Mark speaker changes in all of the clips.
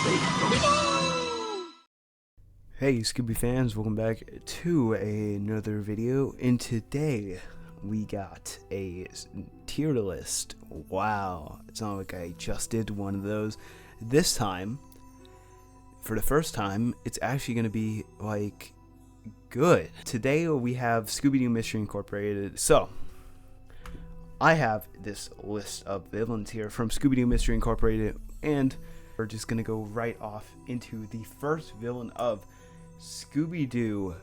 Speaker 1: Hey Scooby fans, welcome back to another video, and today we got a tier list. Wow, it's not like I just did one of those. This time, for the first time, it's actually going to be like good. Today we have Scooby-Doo Mystery Incorporated. So I have this list of villains here from Scooby-Doo Mystery Incorporated, and we're just going to go right off into the first villain of Scooby-Doo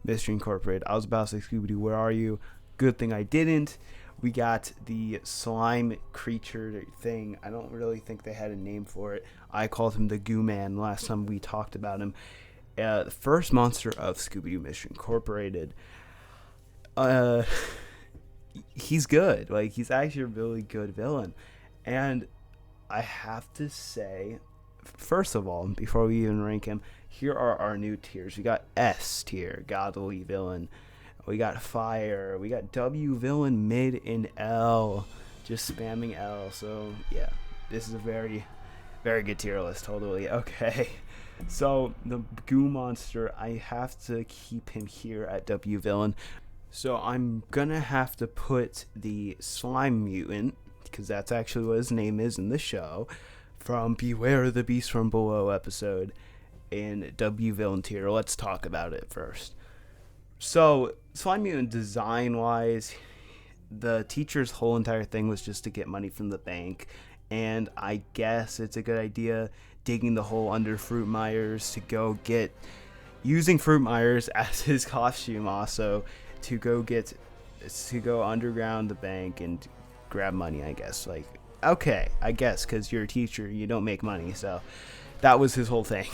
Speaker 1: Mystery Incorporated. I was about to say Scooby-Doo, where are you? Good thing I didn't. We got the slime creature thing. I don't really think they had a name for it. I called him the Goo Man last time we talked about him. The first monster of Scooby-Doo Mystery Incorporated. He's good. Like, he's actually a really good villain. And I have to say, first of all, before we even rank him, here are our new tiers. We got S tier, godly villain. We got fire. We got W villain, mid, and L. Just spamming L. So yeah, this is a very, very good tier list. Totally. Okay. So the goo monster, I have to keep him here at W villain. So I'm gonna have to put the slime mutant, because that's actually what his name is in the show, from Beware the Beast from Below episode, in W villain tier. Let's talk about it first. So slime mutant, design wise, the teacher's whole entire thing was just to get money from the bank, and I guess it's a good idea digging the hole under Fruit Myers to go get, using Fruit Myers as his costume also, to go underground the bank and grab money, I guess. Like, okay, I guess, because you're a teacher, you don't make money, so that was his whole thing.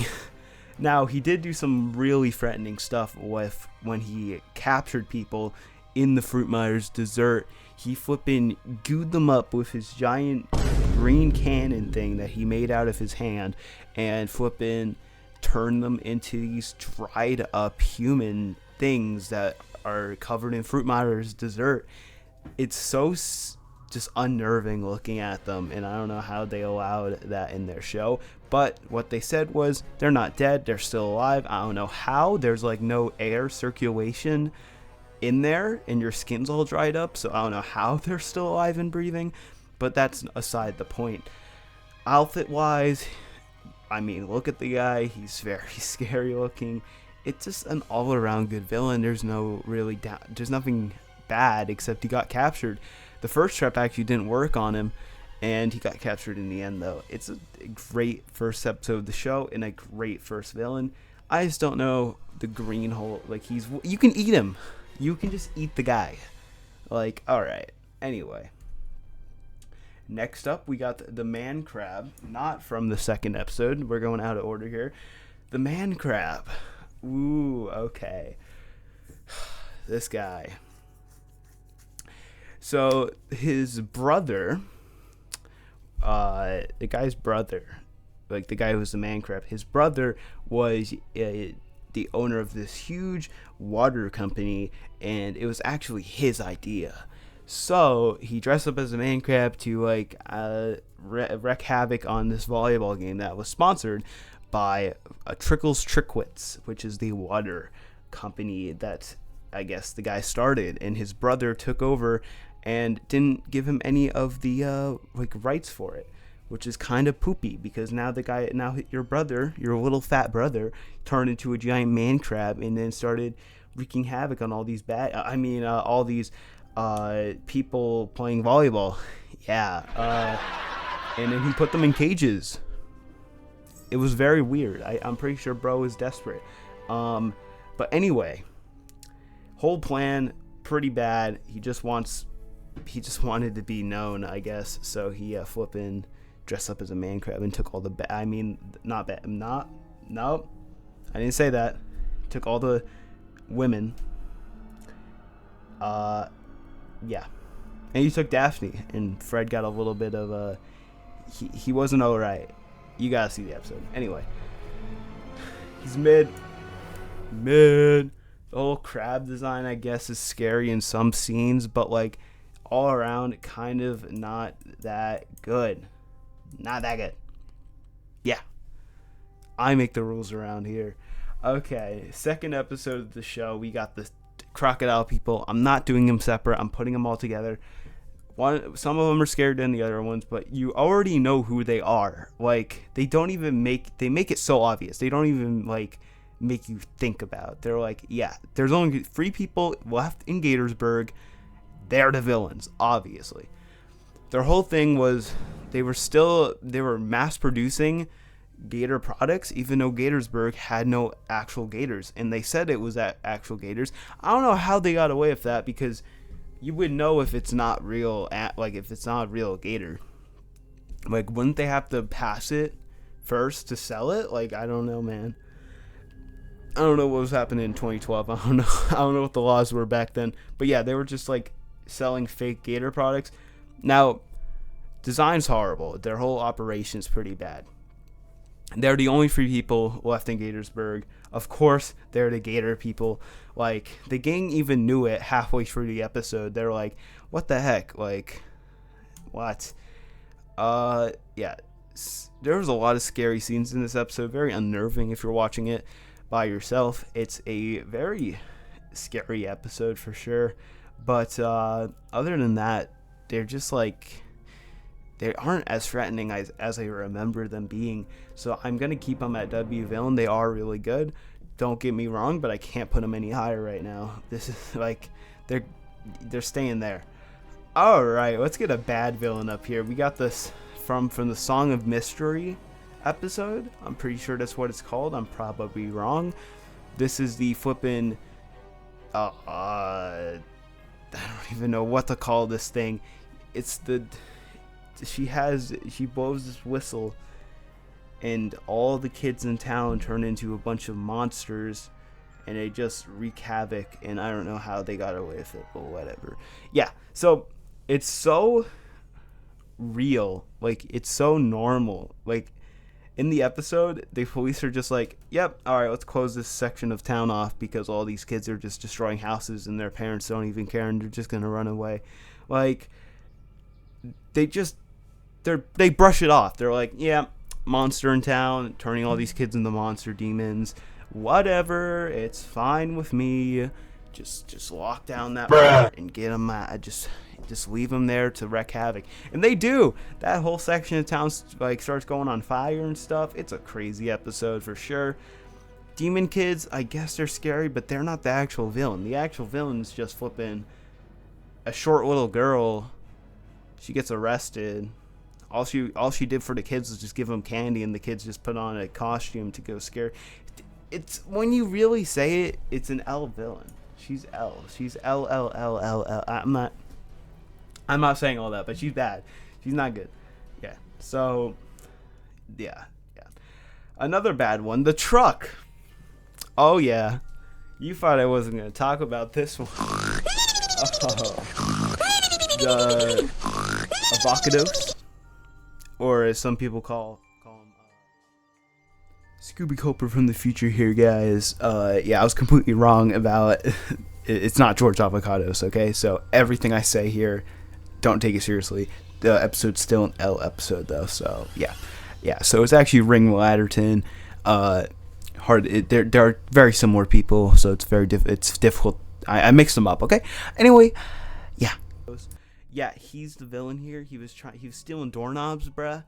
Speaker 1: Now, he did do some really threatening stuff with when he captured people in the Fruit Myers dessert. He flippin' gooed them up with his giant green cannon thing that he made out of his hand, and flippin' turned them into these dried up human things that are covered in Fruit Myers dessert. It's so just unnerving looking at them, and I don't know how they allowed that in their show, but what they said was they're not dead, they're still alive. I don't know how. There's like no air circulation in there, and your skin's all dried up, so I don't know how they're still alive and breathing, but that's aside the point. Outfit wise, I mean, look at the guy, he's very scary looking. It's just an all-around good villain. There's nothing bad, except he got captured. The first trap actually didn't work on him, and he got captured in the end, though. It's a great first episode of the show and a great first villain. I just don't know the green hole. Like, you can eat him. You can just eat the guy. Like, alright. Anyway. Next up, we got the Man Crab. Not from the second episode. We're going out of order here. The Man Crab. Ooh, okay. This guy. So his brother, the guy's brother, like the guy who was the man crab, his brother was the owner of this huge water company, and it was actually his idea. So he dressed up as a man crab to like wreak havoc on this volleyball game that was sponsored by Trickles Trickwits, which is the water company that I guess the guy started, and his brother took over and didn't give him any of the rights for it, which is kind of poopy, because now your brother, your little fat brother, turned into a giant man crab and then started wreaking havoc on all these all these people playing volleyball. Yeah, and then he put them in cages. It was very weird. I'm pretty sure bro is desperate. But anyway, whole plan pretty bad. He just wanted to be known, I guess. So he flippin' dressed up as a man crab and took all the nope, I didn't say that. Took all the women. Yeah. And he took Daphne, and Fred got a little bit of he wasn't alright. You gotta see the episode. Anyway, he's mid. The whole crab design, I guess, is scary in some scenes, but like all around, kind of not that good. Not that good. I make the rules around here. Okay, second episode of the show, we got the crocodile people. I'm not doing them separate. I'm putting them all together. Some of them are scarier than the other ones, but you already know who they are. Like, they make it so obvious. They don't even like make you think about it. They're like, yeah, there's only 3 people left in Gatorsburg. They're the villains, obviously. Their whole thing was they were mass producing gator products, even though Gatorsburg had no actual gators, and they said it was actual gators. I don't know how they got away with that, because you would know if it's not real, if it's not a real gator. Like, wouldn't they have to pass it first to sell it? Like, I don't know, man. I don't know what was happening in 2012. I don't know what the laws were back then. But yeah, they were just like selling fake gator products. Now, design's horrible. Their whole operation's pretty bad. They're the only 3 people left in Gatorsburg. Of course, they're the gator people. Like, the gang even knew it halfway through the episode. They're like, what the heck? Like, what? Yeah. There was a lot of scary scenes in this episode. Very unnerving if you're watching it by yourself. It's a very scary episode for sure. But other than that, they're just like, they aren't as threatening as I remember them being. So I'm going to keep them at W villain. They are really good. Don't get me wrong, but I can't put them any higher right now. This is like, they're staying there. All right, let's get a bad villain up here. We got this from the Song of Mystery episode. I'm pretty sure that's what it's called. I'm probably wrong. This is the flippin' I don't even know what to call this thing. It's she blows this whistle, and all the kids in town turn into a bunch of monsters, and they just wreak havoc, and I don't know how they got away with it, but whatever. Yeah, so it's so real, like, it's so normal. Like, in the episode, the police are just like, yep, alright, let's close this section of town off because all these kids are just destroying houses and their parents don't even care and they're just gonna run away. Like, they brush it off. They're like, yeah, monster in town, turning all these kids into monster demons. Whatever, it's fine with me. Just lock down that part and get them out. Just leave them there to wreak havoc. And they do. That whole section of town like starts going on fire and stuff. It's a crazy episode for sure. Demon kids, I guess they're scary, but they're not the actual villain. The actual villain is just flipping a short little girl. She gets arrested. All she did for the kids was just give them candy, and the kids just put on a costume to go scare. It's, when you really say it, it's an L villain. She's L. She's L L L L L. I'm not saying all that, but she's bad. She's not good. Yeah. So, yeah. Another bad one, the truck. Oh yeah. You thought I wasn't gonna talk about this one. The avocados, or as some people call them, Scooby Coper from the future here, guys. Yeah, I was completely wrong about it's not George Avocados, okay? So everything I say here, don't take it seriously. The episode's still an L episode though, so yeah. So it's actually Ring Latterton. They're very similar people, so it's it's difficult. I mixed them up, okay? Anyway, yeah, he's the villain here. He was stealing doorknobs, bruh.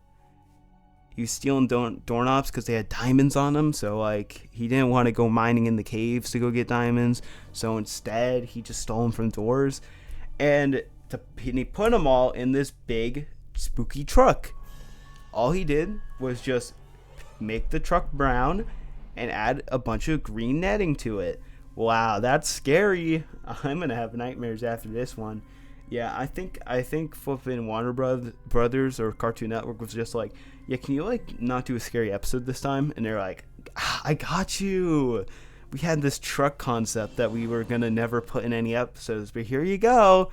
Speaker 1: He was stealing doorknobs because they had diamonds on them. So, like, he didn't want to go mining in the caves to go get diamonds. So instead, he just stole them from doors. And he put them all in this big, spooky truck. All he did was just make the truck brown and add a bunch of green netting to it. Wow, that's scary. I'm going to have nightmares after this one. Yeah, I think flipping Warner Brothers or Cartoon Network was just like, yeah, can you like not do a scary episode this time? And they're like, I got you. We had this truck concept that we were gonna never put in any episodes, but here you go.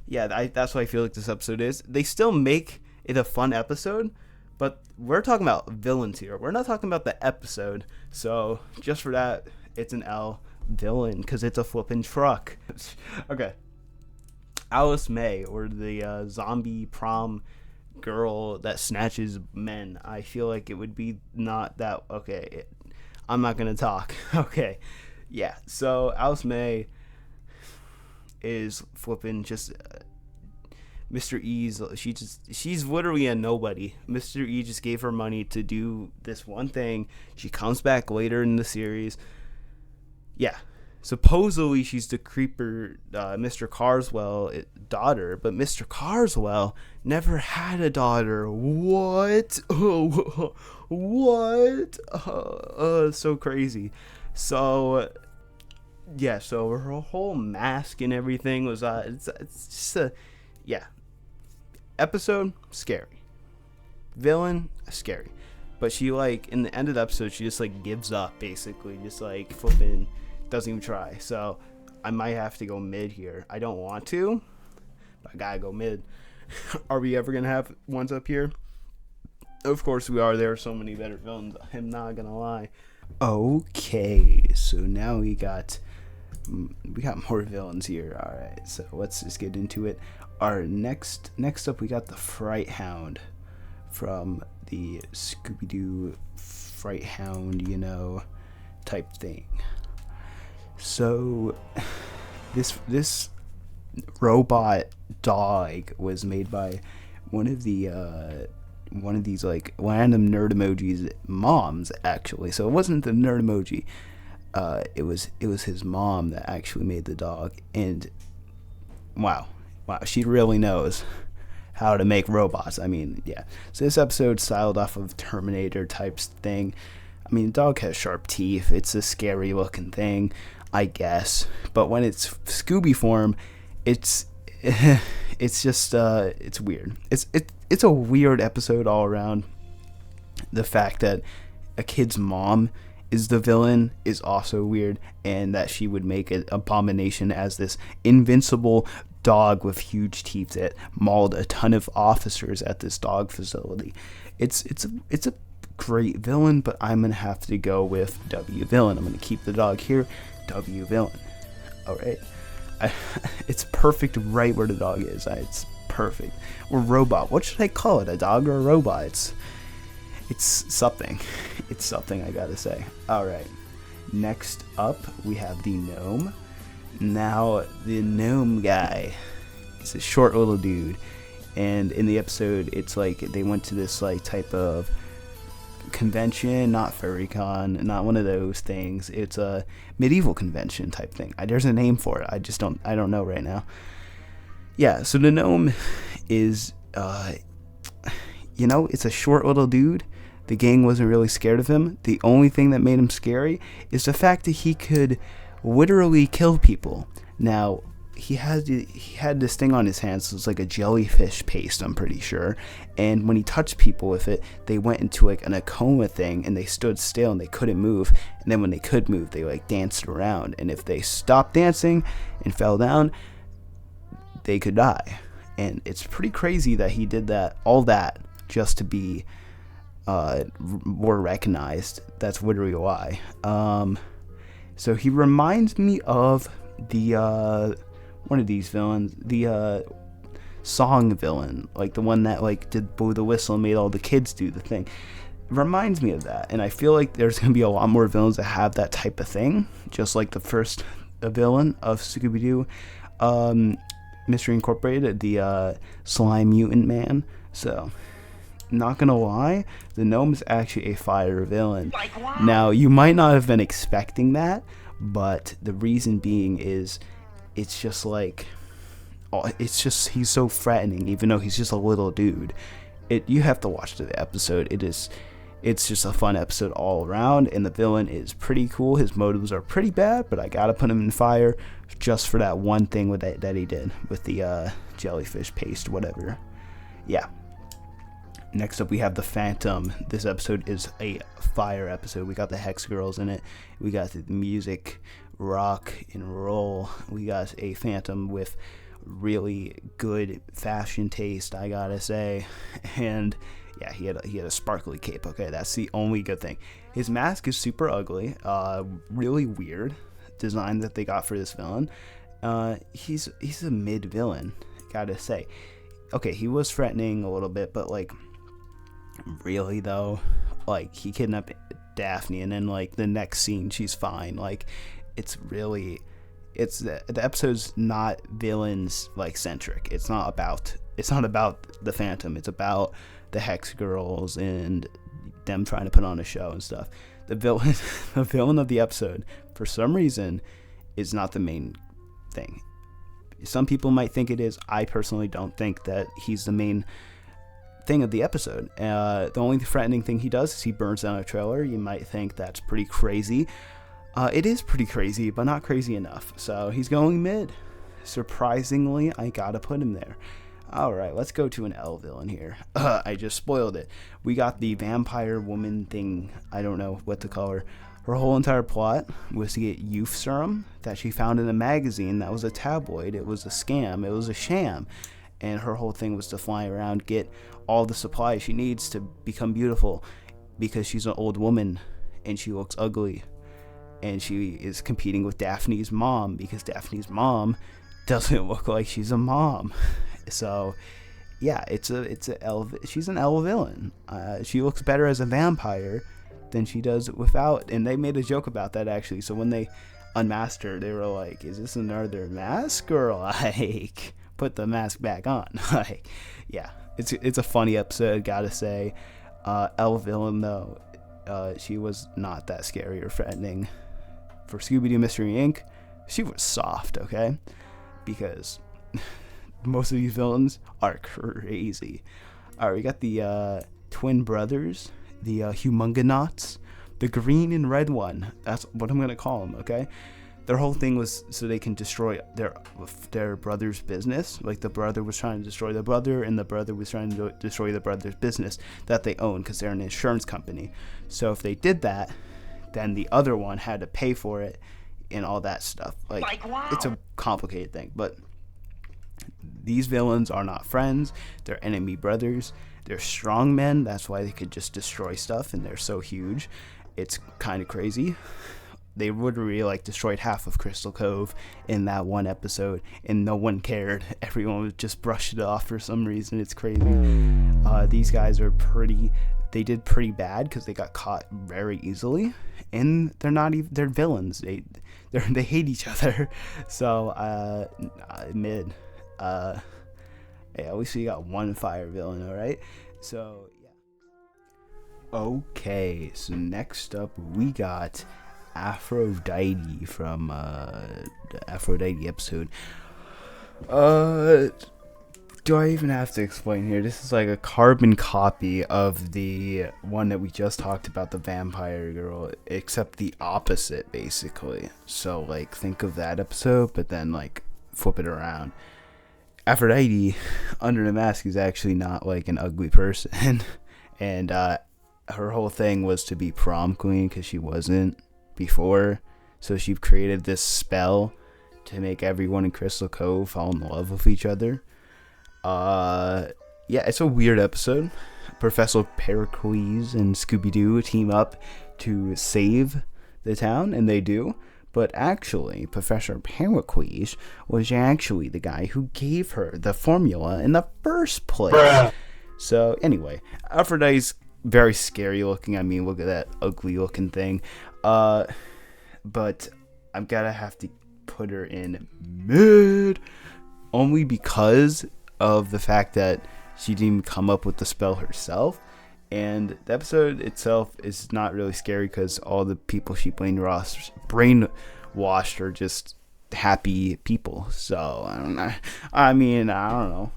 Speaker 1: Yeah, that's what I feel like this episode is. They still make it a fun episode, but we're talking about villains here. We're not talking about the episode. So just for that, it's an L villain because it's a flipping truck. Okay. Alice May, or the zombie prom girl that snatches men. I feel like it would be not that. Okay, I'm not gonna talk. Okay, yeah. So Alice May is flipping just. Mr. E's, she's literally a nobody. Mr. E just gave her money to do this one thing. She comes back later in the series. Yeah. Supposedly she's the creeper, Mr. Carswell daughter, but Mr. Carswell never had a daughter. What? What? So crazy. So, yeah, so her whole mask and everything was, it's just a, yeah. Episode, scary. Villain, scary. But she, like, in the end of the episode, she just, like, gives up, basically. Just, like, flipping, doesn't even try. So, I might have to go mid here. I don't want to, but I gotta go mid. Are we ever gonna have ones up here? Of course we are. There are so many better villains. I'm not gonna lie. Okay, so now we got more villains here. Alright, so let's just get into it. Our next up, we got the Fright Hound from the Scooby-Doo Fright Hound, type thing. So this robot dog was made by one of these like random nerd emojis moms, actually. So it wasn't the nerd emoji. It was his mom that actually made the dog, and wow, she really knows how to make robots. I mean, yeah. So this episode styled off of Terminator types thing. I mean, the dog has sharp teeth. It's a scary looking thing, I guess. But when it's Scooby form, it's just it's weird. It's a weird episode all around. The fact that a kid's mom is the villain is also weird, and that she would make an abomination as this invincible dog with huge teeth that mauled a ton of officers at this dog facility. It's a great villain, but I'm gonna have to go with W villain. I'm gonna keep the dog here. W villain. All right. It's perfect right where the dog is. It's perfect. Or robot. What should I call it? A dog or a robot? It's something. It's something, I gotta say. Alright. Next up, we have the Gnome. Now, the Gnome guy is a short little dude. And in the episode, it's like they went to this like type of convention, not FurryCon, not one of those things. It's a medieval convention type thing. There's a name for it. I don't know right now. Yeah, so the Gnome is, it's a short little dude. The gang wasn't really scared of him. The only thing that made him scary is the fact that he could literally kill people. Now, he had this thing on his hands. So it's like a jellyfish paste, I'm pretty sure. And when he touched people with it, they went into like an coma thing, and they stood still and they couldn't move. And then when they could move, they like danced around. And if they stopped dancing and fell down, they could die. And it's pretty crazy that he did all that just to be more recognized. That's literally why. So he reminds me of the one of these villains, the song villain, like the one that like did blow the whistle and made all the kids do the thing. It reminds me of that, and I feel like there's gonna be a lot more villains that have that type of thing, just like the first villain of Scooby-Doo, Mystery Incorporated, the slime mutant man. So, not gonna lie, the Gnome is actually a fire villain. Now, you might not have been expecting that, but the reason being is it's just like, he's so threatening, even though he's just a little dude. You have to watch the episode. It's just a fun episode all around, and the villain is pretty cool. His motives are pretty bad, but I gotta put him in fire just for that one thing that he did with the jellyfish paste, whatever. Yeah. Next up, we have the Phantom. This episode is a fire episode. We got the Hex Girls in it. We got the music, rock and roll. We got a Phantom with really good fashion taste, I gotta say. And yeah, he had a sparkly cape. Okay, that's the only good thing. His mask is super ugly. Really weird design that they got for this villain. He's a mid villain, gotta say. okay, he was threatening a little bit, but like, really though, like he kidnapped Daphne, and then like the next scene she's fine. Like, it's really, it's the episode's not villains like centric. It's not about the Phantom. It's about the Hex Girls and them trying to put on a show and stuff. The villain of the episode, for some reason, is not the main thing. Some people might think it is. I personally don't think that he's the main thing of the episode. The only threatening thing he does is he burns down a trailer. You might think that's pretty crazy. It is pretty crazy, but not crazy enough. So he's going mid. Surprisingly, I gotta put him there. Alright, let's go to an L villain here. I just spoiled it. We got the vampire woman thing. I don't know what to call her. Her whole entire plot was to get youth serum that she found in a magazine that was a tabloid. It was a scam. It was a sham. And her whole thing was to fly around, get all the supplies she needs to become beautiful, because she's an old woman and she looks ugly. And she is competing with Daphne's mom, because Daphne's mom doesn't look like she's a mom. So, yeah, she's an L villain. She looks better as a vampire than she does without, and they made a joke about that actually. So when they unmasked her, they were like, "Is this another mask, or like put the mask back on?" Like, yeah, it's a funny episode, gotta say. L villain though, she was not that scary or threatening. For Scooby-Doo Mystery Inc., she was soft, okay, because most of these villains are crazy. Alright, we got the twin brothers, the Humungonauts, the green and red one. That's what I'm going to call them, okay? Their whole thing was so they can destroy their brother's business. Like, the brother was trying to destroy the brother, and the brother was trying to destroy the brother's business that they own, because they're an insurance company. So if they did that, then the other one had to pay for it and all that stuff. Like wow. It's a complicated thing, but these villains are not friends. They're enemy brothers. They're strong men. That's why they could just destroy stuff, and they're so huge. It's kind of crazy. They would really like destroyed half of Crystal Cove in that one episode, and no one cared. Everyone would just brush it off for some reason. It's crazy. These guys are they did pretty bad because they got caught very easily, and they're villains. They hate each other. So mid. Yeah, at least we got one fire villain, alright? So, yeah. Okay, so next up we got Aphrodite from the Aphrodite episode. Do I even have to explain here? This is like a carbon copy of the one that we just talked about, the vampire girl, except the opposite, basically. So, like, think of that episode, but then, like, flip it around. Aphrodite, under the mask, is actually not, like, an ugly person. And her whole thing was to be prom queen, because she wasn't before. So she created this spell to make everyone in Crystal Cove fall in love with each other. Yeah, it's a weird episode. Professor Pericles and Scooby-Doo team up to save the town, and they do. But actually, Professor Pericles was actually the guy who gave her the formula in the first place. Bruh. So, anyway, Aphrodite's very scary looking. I mean, look at that ugly looking thing. But I'm gonna have to put her in mid, only because of the fact that she didn't even come up with the spell herself. And the episode itself is not really scary because all the people she brainwashed are just happy people. So, I don't know. I mean, I don't know.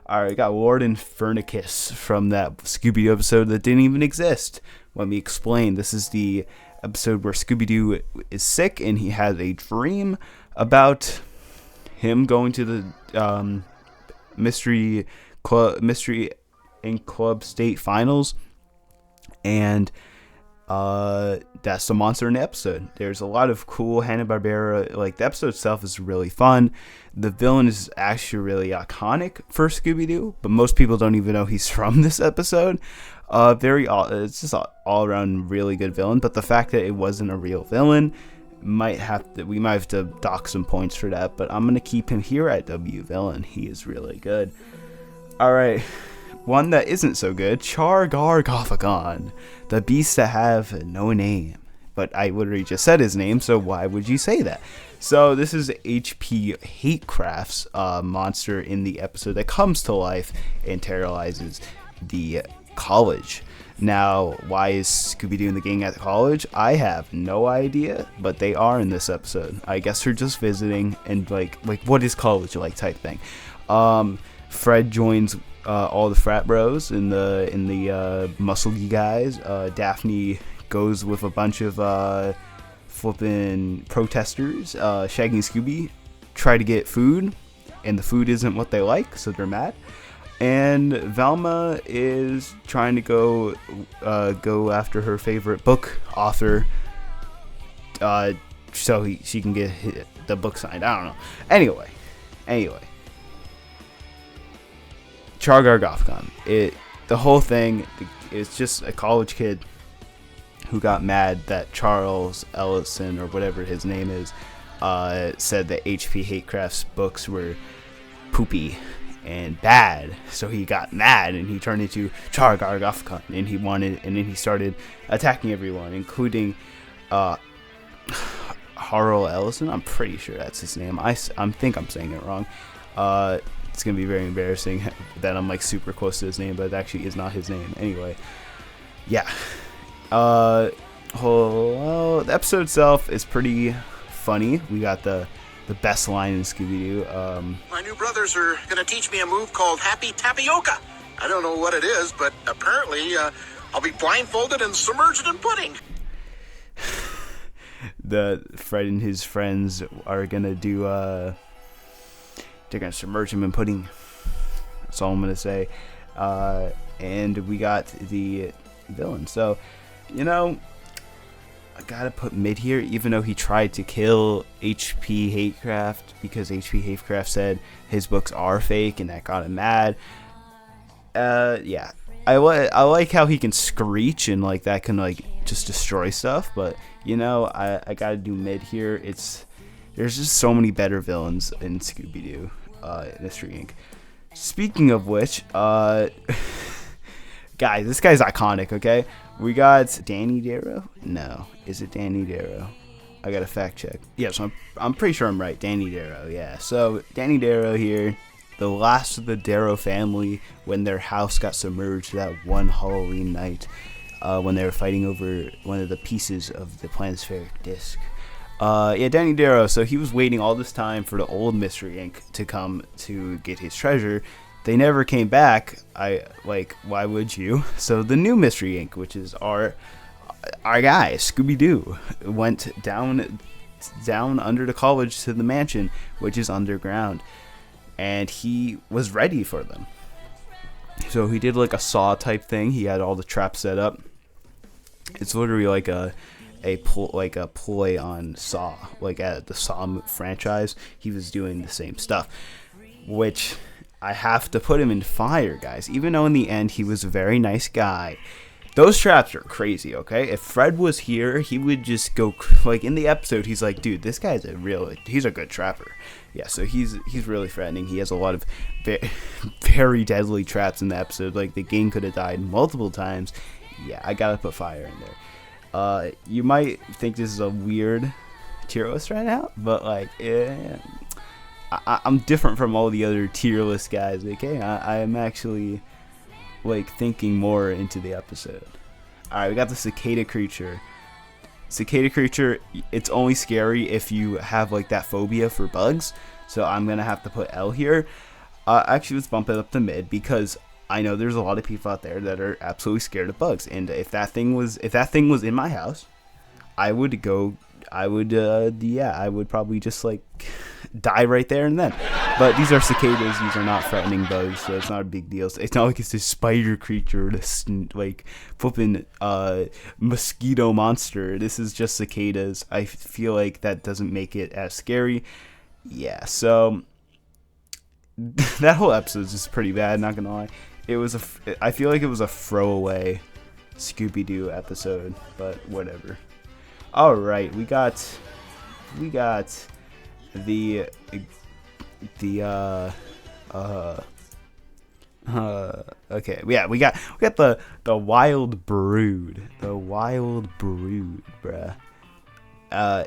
Speaker 1: Alright, we got Lord Infernicus from that Scooby-Doo episode that didn't even exist. Let me explain. This is the episode where Scooby-Doo is sick and he has a dream about him going to the Mystery Inc. Club State Finals, and that's the monster in the episode. There's a lot of cool Hanna-Barbera, like, the episode itself is really fun. The villain is actually really iconic for Scooby-Doo, but most people don't even know he's from this episode. It's just all around really good villain, but the fact that it wasn't a real villain we might have to dock some points for that, but I'm gonna keep him here at W villain. He is really good. All right, one that isn't so good, Char Gar Gothakon, the beast that have no name. But I literally just said his name, so why would you say that? So this is HP Hatecraft's monster in the episode that comes to life and terrorizes the college. Now, why is Scooby-Doo and the gang at the college? I have no idea, but they are in this episode. I guess they're just visiting and like what is college like type thing. Fred joins all the frat bros in the muscle-y guys. Daphne goes with a bunch of flipping protesters. Shaggy and Scooby try to get food, and the food isn't what they like, so they're mad. And Velma is trying to go after her favorite book author, so she can get the book signed. I don't know. Anyway, Char Gar Gothakon. The whole thing is just a college kid who got mad that Charles Ellison, or whatever his name is, said that HP Hatecraft's books were poopy and bad, so he got mad and he turned into Char Gar Gothakon, and then he started attacking everyone, including Harl Ellison. I'm pretty sure that's his name. I think I'm saying it wrong. It's gonna be very embarrassing that I'm like super close to his name, but it actually is not his name. Anyway, yeah. The episode itself is pretty funny. We got the best line in Scooby-Doo.
Speaker 2: My new brothers are gonna teach me a move called Happy Tapioca. I don't know what it is, but apparently I'll be blindfolded and submerged in pudding.
Speaker 1: The Fred and his friends are gonna do they're gonna submerge him in pudding. That's all I'm gonna say. And we got the villain. So, you know, I gotta put mid here, even though he tried to kill HP Hatecraft because HP Hatecraft said his books are fake and that got him mad. Yeah, I like how he can screech and like that can like just destroy stuff, but you know, I gotta do mid here. There's just so many better villains in Scooby-Doo, Mystery Inc. Speaking of which, guys, this guy's iconic, okay? We got Danny Darrow? No. Is it Danny Darrow? I gotta fact check. Yeah, so I'm pretty sure I'm right. Danny Darrow, yeah. So, Danny Darrow here, the last of the Darrow family when their house got submerged that one Halloween night, when they were fighting over one of the pieces of the planispheric disc. Yeah, Danny Darrow, so he was waiting all this time for the old Mystery Inc. to come to get his treasure. They never came back. Why would you? So the new Mystery Inc., which is our guy, Scooby-Doo, went down under the college to the mansion, which is underground. And he was ready for them. So he did like a Saw type thing. He had all the traps set up. It's literally like a ploy on Saw, like at the Saw franchise. He was doing the same stuff, which I have to put him in fire, guys. Even though in the end he was a very nice guy, those traps are crazy. Okay, if Fred was here, he would just go like in the episode. He's like, dude, this guy's he's a good trapper. Yeah, so he's really threatening. He has a lot of very deadly traps in the episode. Like the gang could have died multiple times. Yeah, I gotta put fire in there. You might think this is a weird tier list right now, but like, I'm different from all the other tier list guys. Okay, I am actually like thinking more into the episode. All right, we got the Cicada Creature. Cicada Creature, it's only scary if you have like that phobia for bugs. So I'm gonna have to put L here. Actually, let's bump it up to mid because I know there's a lot of people out there that are absolutely scared of bugs, and if that thing was in my house, I would probably just like die right there and then. But these are cicadas; these are not threatening bugs, so it's not a big deal. It's not like it's this spider creature, this like flipping mosquito monster. This is just cicadas. I feel like that doesn't make it as scary. Yeah, so that whole episode is just pretty bad. Not gonna lie. I feel like it was a throwaway Scooby-Doo episode, but whatever. All right, we got the Okay, yeah, we got the wild brood, bruh.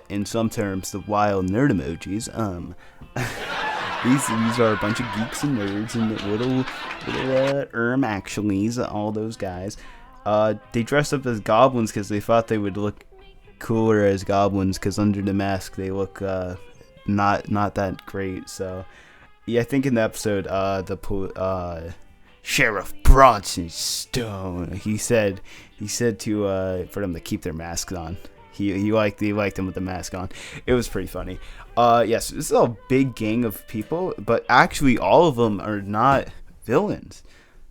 Speaker 1: In some terms, the wild nerd emojis. These are a bunch of geeks and nerds and little actuallys, all those guys. They dressed up as goblins because they thought they would look cooler as goblins, because under the mask they look not that great. So yeah, I think in the episode the Sheriff Bronson Stone, he said to for them to keep their masks on. He liked them with the mask on. It was pretty funny. Yes, this is a big gang of people, but actually all of them are not villains.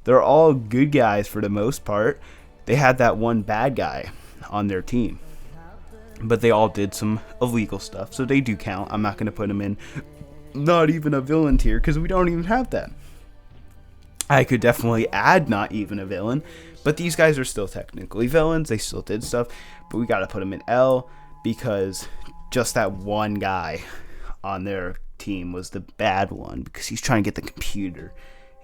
Speaker 1: They're all good guys for the most part. They had that one bad guy on their team, but they all did some illegal stuff, so they do count. I'm not going to put them in not even a villain tier because we don't even have that. I could definitely add not even a villain, but these guys are still technically villains. They still did stuff, but we got to put them in L because just that one guy on their team was the bad one because he's trying to get the computer.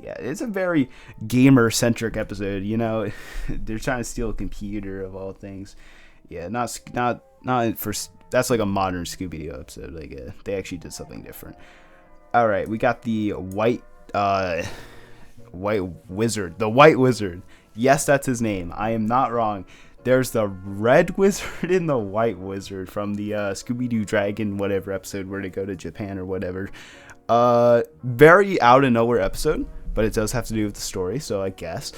Speaker 1: Yeah, it's a very gamer-centric episode, you know. They're trying to steal a computer of all things. Yeah, not for, that's like a modern Scooby-Doo episode. Like they actually did something different. All right, we got the white wizard. The white wizard. Yes, that's his name. I am not wrong. There's the red wizard and the white wizard from the Scooby-Doo Dragon whatever episode where they go to Japan or whatever. Very out of nowhere episode, but it does have to do with the story, so I guess.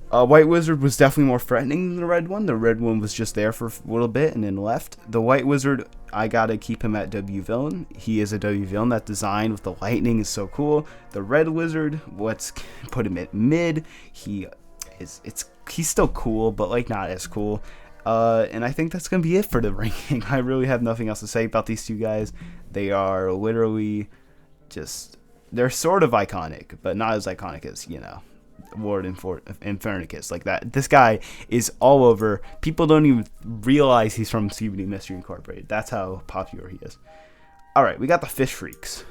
Speaker 1: White Wizard was definitely more threatening than the red one. The red one was just there for a little bit and then left. The White Wizard, I gotta keep him at W villain. He is a W villain. That design with the lightning is so cool. The Red Wizard, let's put him at mid. He's still cool, but like not as cool. And I think that's gonna be it for the ranking. I really have nothing else to say about these two guys. They are literally just, they're sort of iconic, but not as iconic as, you know, Ward and Infernicus. Like that, this guy is all over. People don't even realize he's from Scooby-Doo Mystery Incorporated. That's how popular he is. All right, we got the Fish Freaks.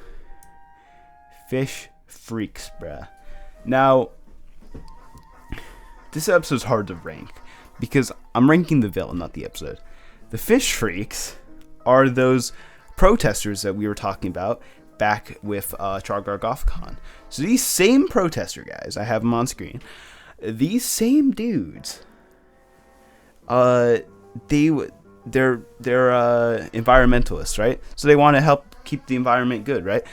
Speaker 1: Fish Freaks, bruh. Now, this episode's hard to rank because I'm ranking the villain, not the episode. The Fish Freaks are those protesters that we were talking about back with Char Gar Gothakon. So these same protester guys, I have them on screen. These same dudes, they're environmentalists, right? So they want to help keep the environment good, right?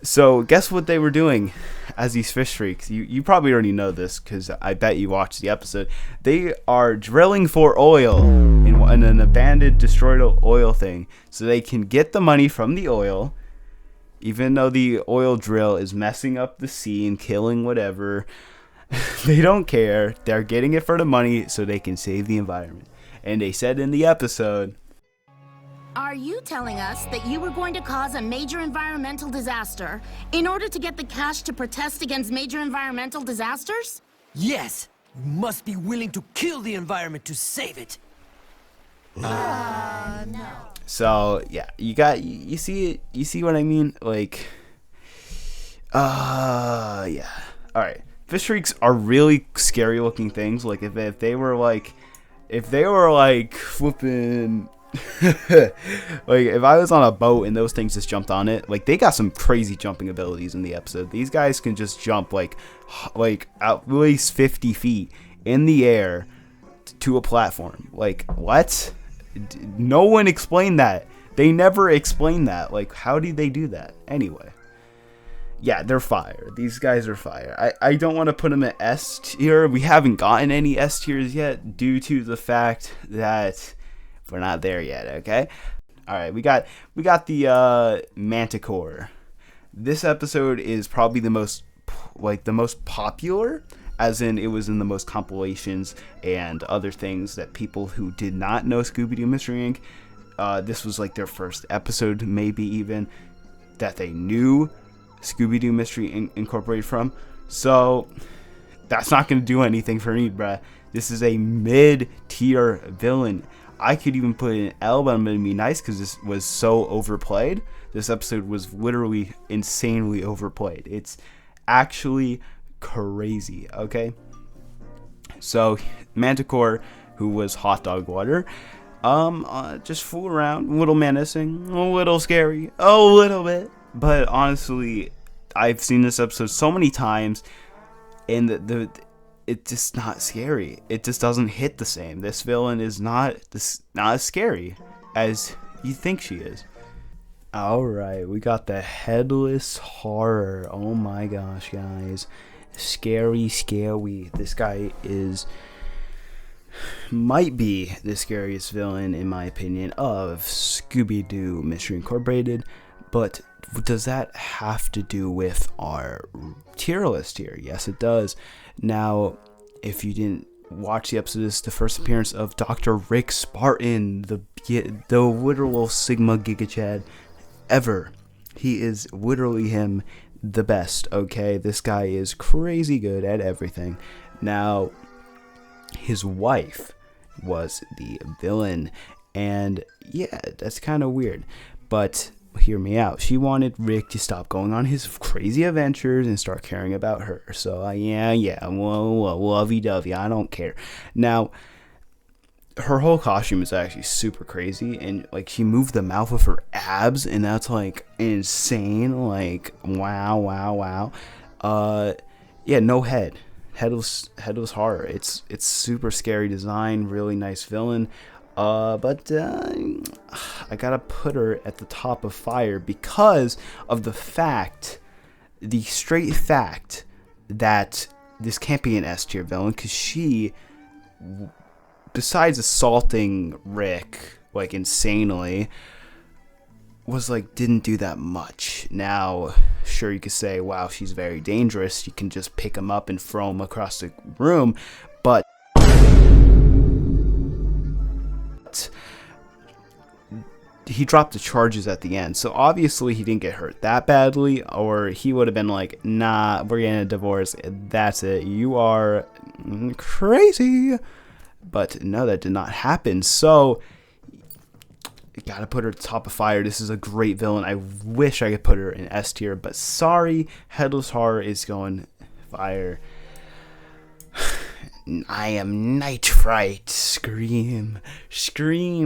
Speaker 1: So guess what they were doing as these fish freaks? You probably already know this because I bet you watched the episode. They are drilling for oil in an abandoned, destroyed oil thing, so they can get the money from the oil. Even though the oil drill is messing up the sea and killing whatever, they don't care. They're getting it for the money so they can save the environment. And they said in the episode,
Speaker 3: "Are you telling us that you were going to cause a major environmental disaster in order to get the cash to protest against major environmental disasters?"
Speaker 4: Yes, you must be willing to kill the environment to save it.
Speaker 3: No.
Speaker 1: So yeah, you see what I mean? Like, yeah. All right, fish freaks are really scary looking things. Like if they were like flipping, like if I was on a boat and those things just jumped on it, like they got some crazy jumping abilities in the episode. These guys can just jump like at least 50 feet in the air to a platform. Like what? No one explained that. They never explained that. Like, how do they do that? Anyway. Yeah, they're fire. These guys are fire. I don't want to put them at S tier. We haven't gotten any S tiers yet due to the fact that we're not there yet, okay? Alright, we got the Manticore. This episode is probably the most popular, as in it was in the most compilations and other things that people who did not know Scooby-Doo Mystery Inc. This was like their first episode, maybe even, that they knew Scooby-Doo Mystery Incorporated from. So that's not going to do anything for me, bruh. This is a mid-tier villain. I could even put it in L, but I'm going to be nice because this was so overplayed. This episode was literally insanely overplayed. It's actually crazy, okay? So Manticore, who was hot dog water, just fool around, a little menacing, a little scary, a little bit. But honestly, I've seen this episode so many times, and it's just not scary. It just doesn't hit the same. This villain is not as scary as you think she is. Alright, we got the Headless Horror. Oh my gosh, guys. Scary. This guy might be the scariest villain, in my opinion, of Scooby-Doo Mystery Incorporated. But does that have to do with our tier list here? Yes, it does. Now, if you didn't watch the episode, this is the first appearance of Dr. Rick Spartan, the literal Sigma Giga Chad ever. He is literally him, the best, okay? This guy is crazy good at everything. Now, his wife was the villain, and yeah, that's kind of weird, but hear me out. She wanted Rick to stop going on his crazy adventures and start caring about her. So yeah, well, lovey-dovey, I don't care. Now, her whole costume is actually super crazy, and like she moved the mouth with her abs, and that's like insane. Like wow. Yeah, no head. Headless Horror. It's super scary design, really nice villain. But I gotta put her at the top of fire because of the straight fact that this can't be an S tier villain, because she, besides assaulting Rick like insanely, was like didn't do that much. Now, sure, you could say, wow, she's very dangerous. You can just pick him up and throw him across the room, but he dropped the charges at the end, so obviously he didn't get hurt that badly, or he would have been like, nah, we're getting a divorce, that's it, you are crazy. But no, that did not happen. So you gotta put her at the top of fire. This is a great villain. I wish I could put her in S tier, but sorry, Headless Horror is going fire. I am Nightfright. Scream,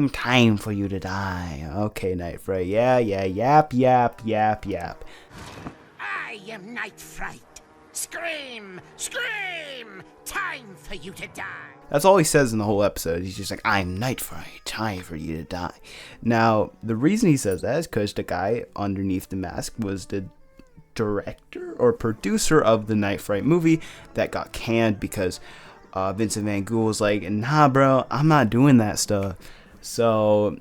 Speaker 1: time for you to die. Okay, Nightfright. Yeah, yap.
Speaker 5: I am Nightfright. Scream, time for you to die.
Speaker 1: That's all he says in the whole episode. He's just like, I'm Nightfright, time for you to die. Now, the reason he says that is because the guy underneath the mask was the director or producer of the Nightfright movie that got canned because Vincent Van Gogh was like, nah, bro, I'm not doing that stuff. So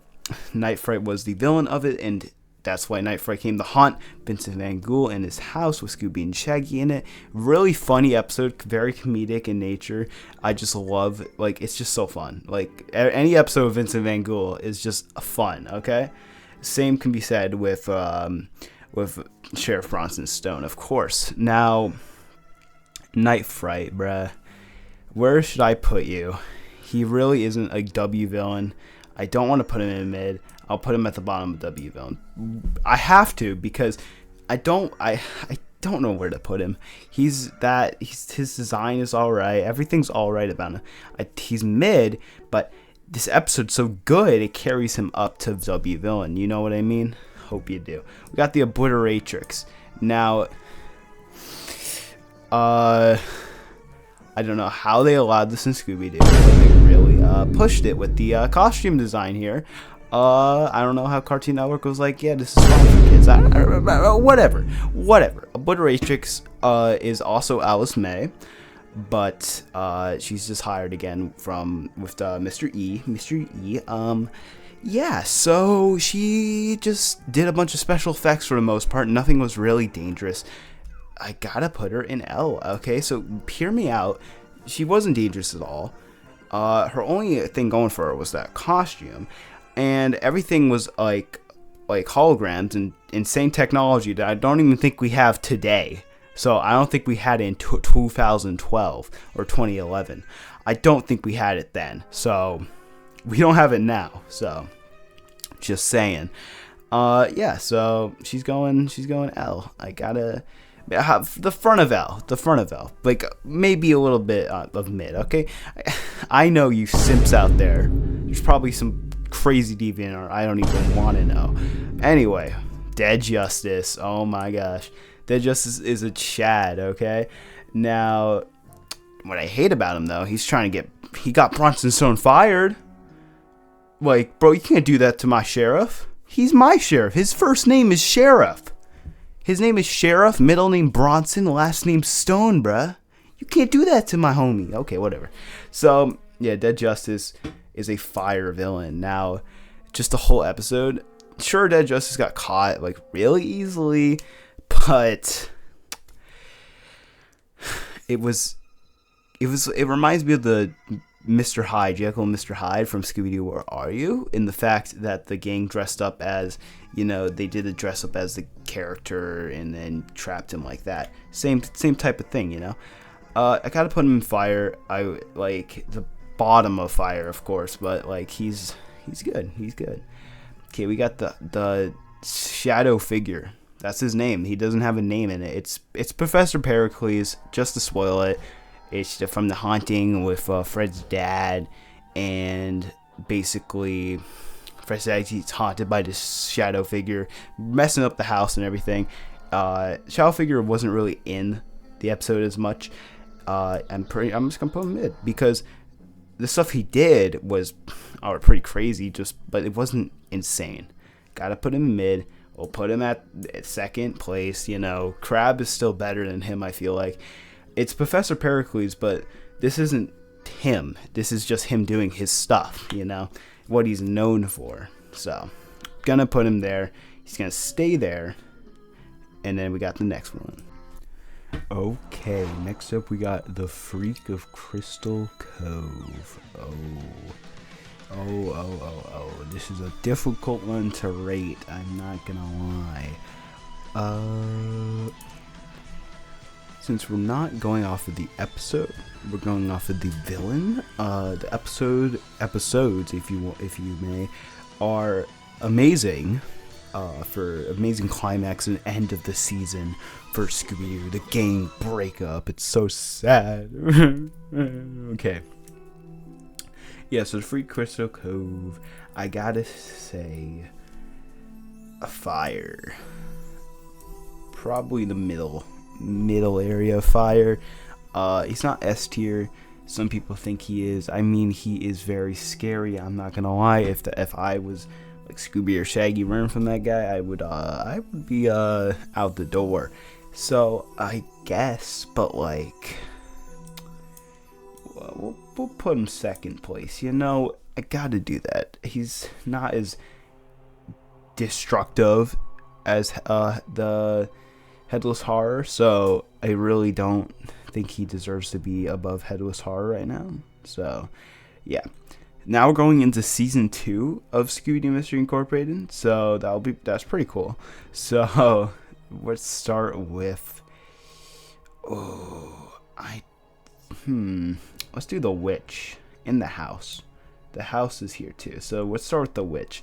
Speaker 1: Nightfright was the villain of it, and that's why Nightfright came to haunt Vincent Van Gogh in his house with Scooby and Shaggy in it. Really funny episode, very comedic in nature. I just love, like, it's just so fun. Like, any episode of Vincent Van Gogh is just fun, okay? Same can be said with Sheriff Bronson's Stone, of course. Now, Nightfright, bruh. Where should I put you? He really isn't a W villain. I don't want to put him in mid. I'll put him at the bottom of W villain. I have to, because I don't know where to put him. His design is alright. Everything's alright about him. He's mid, but this episode's so good it carries him up to W villain. You know what I mean? Hope you do. We got the Obliteratrix. Now, I don't know how they allowed this in Scooby-Doo, but they really pushed it with the costume design here. I don't know how Cartoon Network was like, yeah, this is fine for kids. Whatever. Obliteratrix is also Alice May, but she's just hired again with Mr. E. Yeah, so she just did a bunch of special effects for the most part. Nothing was really dangerous. I gotta put her in L, okay? So hear me out. She wasn't dangerous at all. Her only thing going for her was that costume, and everything was like holograms and insane technology that I don't even think we have today. So I don't think we had it in 2012 or 2011. I don't think we had it then. So we don't have it now. So just saying. Yeah, so she's going L. I gotta The front of L, like maybe a little bit of mid. Okay, I know you simps out there. There's probably some crazy deviant art I don't even want to know. Anyway, Dead Justice. Oh my gosh, Dead Justice is a Chad. Okay, now what I hate about him though, he got Bronson Stone fired. Like, bro, you can't do that to my sheriff. He's my sheriff. His first name is Sheriff. His name is Sheriff, middle name Bronson, last name Stone, bruh. You can't do that to my homie. Okay, whatever. So, yeah, Dead Justice is a fire villain. Now, just the whole episode, sure, Dead Justice got caught, like, really easily, but it reminds me of the Mr. Hyde, Jekyll and Mr. Hyde from Scooby-Doo, Where Are You? In the fact that the gang dressed up as, they did the dress up as the character and then trapped him like that. Same type of thing, I gotta put him in fire. I like the bottom of fire, of course, but like he's good. He's good. Okay, we got the Shadow Figure. That's his name. He doesn't have a name in it. It's Professor Pericles, just to spoil it. It's from The Haunting with Fred's dad, and basically Fred says he's haunted by this shadow figure, messing up the house and everything. Shadow Figure wasn't really in the episode as much. I'm just gonna put him mid because the stuff he did was pretty crazy, but it wasn't insane. Gotta put him mid. We'll put him at second place. Crab is still better than him, I feel like. It's Professor Pericles, but this isn't him. This is just him doing his stuff, what he's known for. So, gonna put him there. He's gonna stay there. And then we got the next one. Okay, next up we got the Freak of Crystal Cove. Oh. This is a difficult one to rate. I'm not gonna lie. Since we're not going off of the episode, we're going off of the villain. The episodes, if you may, are amazing. For amazing climax and end of the season for Scooby-Doo, the gang breakup. It's so sad. Okay. Yeah, so the Freak Crystal Cove, I gotta say, a fire. Probably the middle area of fire. He's not S tier. Some people think he is. I mean, he is very scary. I'm not gonna lie. If I was like Scooby or Shaggy running from that guy, I would be out the door. So I guess, but like, we'll put him second place. I gotta do that. He's not as destructive as the Headless Horror, so I really don't think he deserves to be above Headless Horror right now. So, yeah. Now we're going into season 2 of Scooby-Doo Mystery Incorporated, so that's pretty cool. So, let's start with let's do the witch in the house. The house is here too, so let's start with the witch.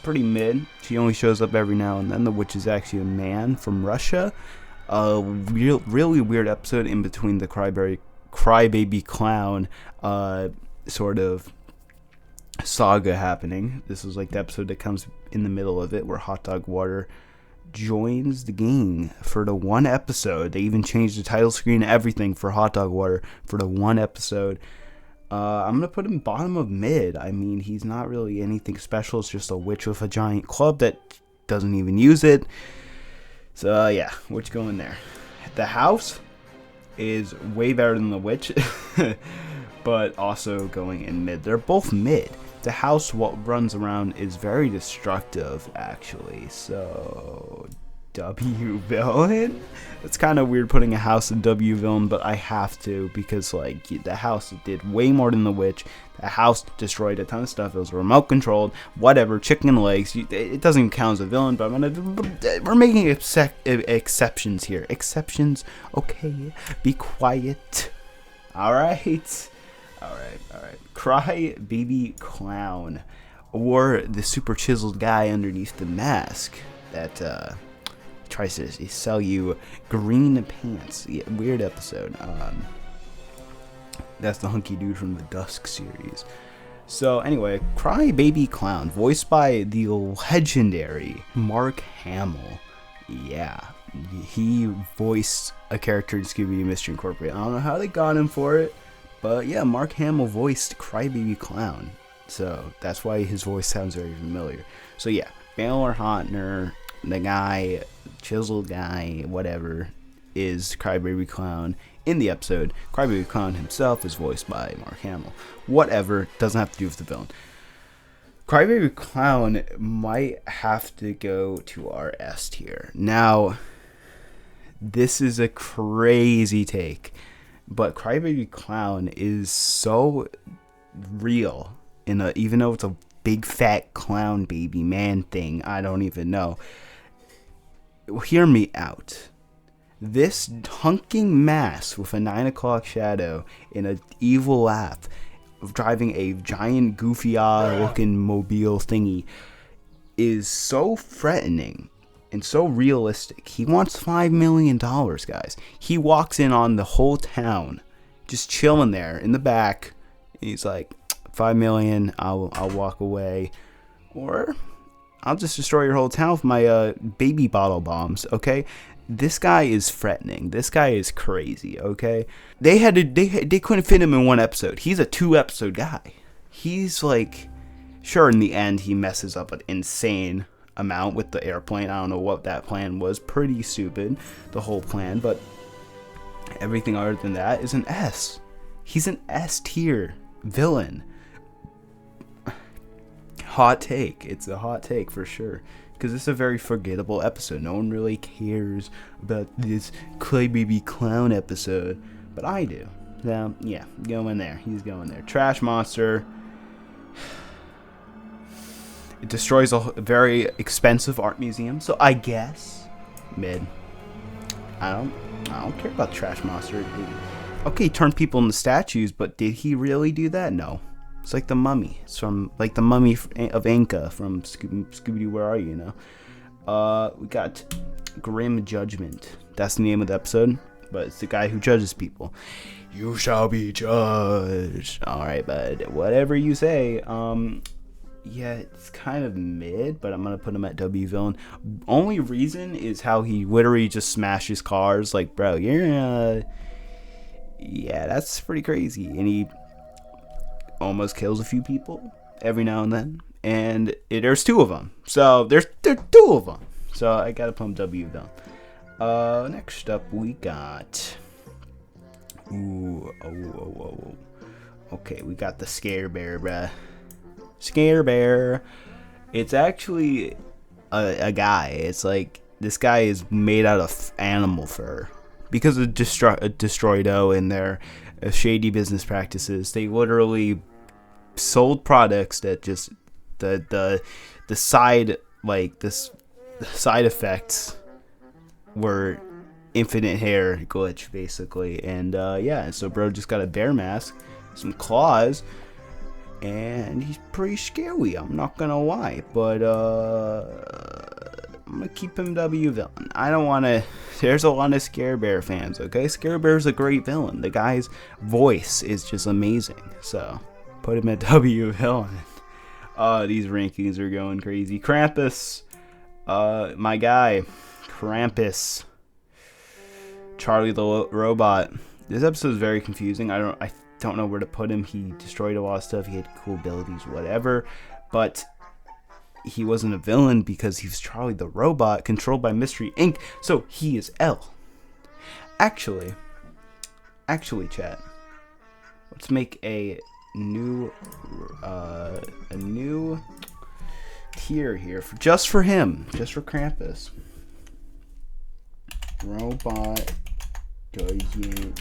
Speaker 1: Pretty mid. She only shows up every now and then. The witch is actually a man from Russia. Really weird episode in between the Crybaby Clown sort of saga happening. This is like the episode that comes in the middle of it, where Hot Dog Water joins the gang for the one episode. They even changed the title screen and everything for Hot Dog Water for the one episode. I'm going to put him bottom of mid. I mean, he's not really anything special. It's just a witch with a giant club that doesn't even use it. So, yeah, witch going there. The house is way better than the witch, but also going in mid. They're both mid. The house, what runs around, is very destructive, actually. So, W villain? It's kind of weird putting a house in W villain, but I have to, because like the house did way more than the witch. The house destroyed a ton of stuff. It was remote controlled, whatever, chicken legs. It doesn't even count as a villain, but we're making exceptions here. Exceptions, okay? Be quiet. All right. Crybaby Clown, or the super chiseled guy underneath the mask that tries to sell you green pants. Yeah, weird episode. That's the hunky dude from the Dusk series. So anyway, Crybaby Clown, voiced by the legendary Mark Hamill. Yeah, he voiced a character in Scooby-Doo Mystery Incorporated. I don't know how they got him for it, but yeah, Mark Hamill voiced Crybaby Clown. So that's why his voice sounds very familiar. So yeah, Baylor Hotner, the guy, chiseled guy, whatever, is Crybaby Clown in the episode. Crybaby Clown himself is voiced by Mark Hamill. Whatever, doesn't have to do with the villain. Crybaby Clown might have to go to our S tier. Now, this is a crazy take, but Crybaby Clown is so real. Even though it's a big fat clown baby man thing, I don't even know. Hear me out. This hunking mass with a 9 o'clock shadow and an evil laugh, driving a giant goofy eye looking mobile thingy, is so threatening and so realistic. He wants $5 million, guys. He walks in on the whole town, just chilling there in the back. And he's like, $5 million, I'll walk away, or I'll just destroy your whole town with my baby bottle bombs. Okay, this guy is threatening. This guy is crazy. Okay, they couldn't fit him in one episode. He's a 2-episode guy. He's like, sure, in the end he messes up an insane amount with the airplane. I don't know what that plan was. Pretty stupid, the whole plan, but everything other than that is an S. He's an S tier villain. Hot take. It's a hot take for sure, because it's a very forgettable episode. No one really cares about this Crybaby Clown episode, but I do. So yeah, going there. He's going there. Trash monster. It destroys a very expensive art museum, so I guess mid. I don't care about Trash Monster. Okay, he turned people into statues, but did he really do that? No. It's like the mummy. It's from like the mummy of Anka from Scooby-Doo. Where are you? We got Grim Judgment. That's the name of the episode, but it's the guy who judges people. You shall be judged. All right, bud. Whatever you say. Yeah, it's kind of mid, but I'm gonna put him at W villain. Only reason is how he literally just smashes cars. Like, bro, yeah, that's pretty crazy. And he almost kills a few people every now and then, and there's 2 of them. So there's 2 of them. So I gotta put him W villain. Next up we got. Okay, we got the Scarebear, bruh. Scarebear. It's actually a guy. It's like this guy is made out of animal fur because of Destroido and their shady business practices. They literally sold products that just the side side effects were infinite hair glitch basically, and yeah. So bro just got a bear mask, some claws. And he's pretty scary, I'm not gonna lie. But I'm gonna keep him W villain. I don't wanna. There's a lot of Scarebear fans, okay? Scarebear's a great villain. The guy's voice is just amazing. So put him at W villain. These rankings are going crazy. Krampus, my guy, Krampus. Charlie the robot. This episode is very confusing. I don't know where to put him. He destroyed a lot of stuff. He had cool abilities, whatever. But he wasn't a villain because he was Charlie the robot, controlled by Mystery Inc. So he is L. Actually, chat. Let's make a new tier here just for him, just for Krampus. Robot doesn't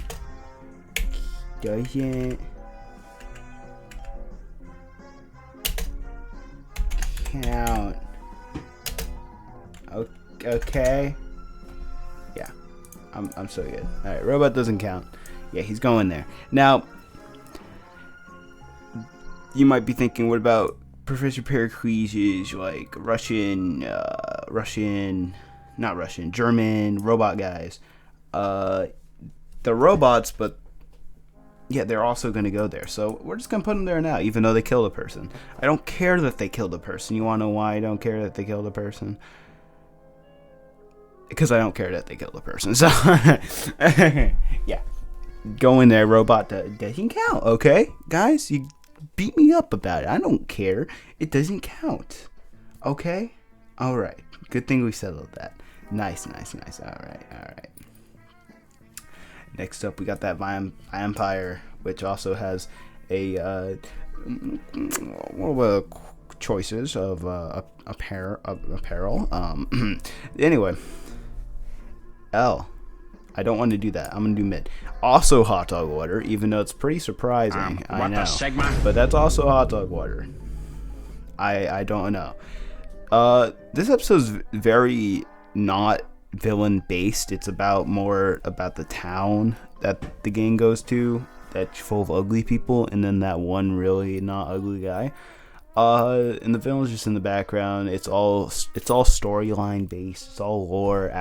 Speaker 1: count. Okay. Yeah. I'm so good. Alright, robot doesn't count. Yeah, he's going there. Now, you might be thinking, what about Professor Pericles' like Russian not Russian, German robot guys. They're robots, but yeah, they're also going to go there. So we're just going to put them there now, even though they killed a person. I don't care that they killed a person. You want to know why I don't care that they killed a person? Because I don't care that they killed a person. So, yeah. Go in there, robot doesn't count, okay? Guys, you beat me up about it. I don't care. It doesn't count. Okay? Alright. Good thing we settled that. Nice. Alright. Next up, we got that vampire, which also has a choices of apparel. Anyway, L. I don't want to do that. I'm gonna do mid. Also hot dog water, even though it's pretty surprising. I know, but that's also hot dog water. I don't know. This episode's very not villain based. It's more about the town that the gang goes to, that's full of ugly people, and then that one really not ugly guy. And the villain's just in the background. It's all storyline based. It's all lore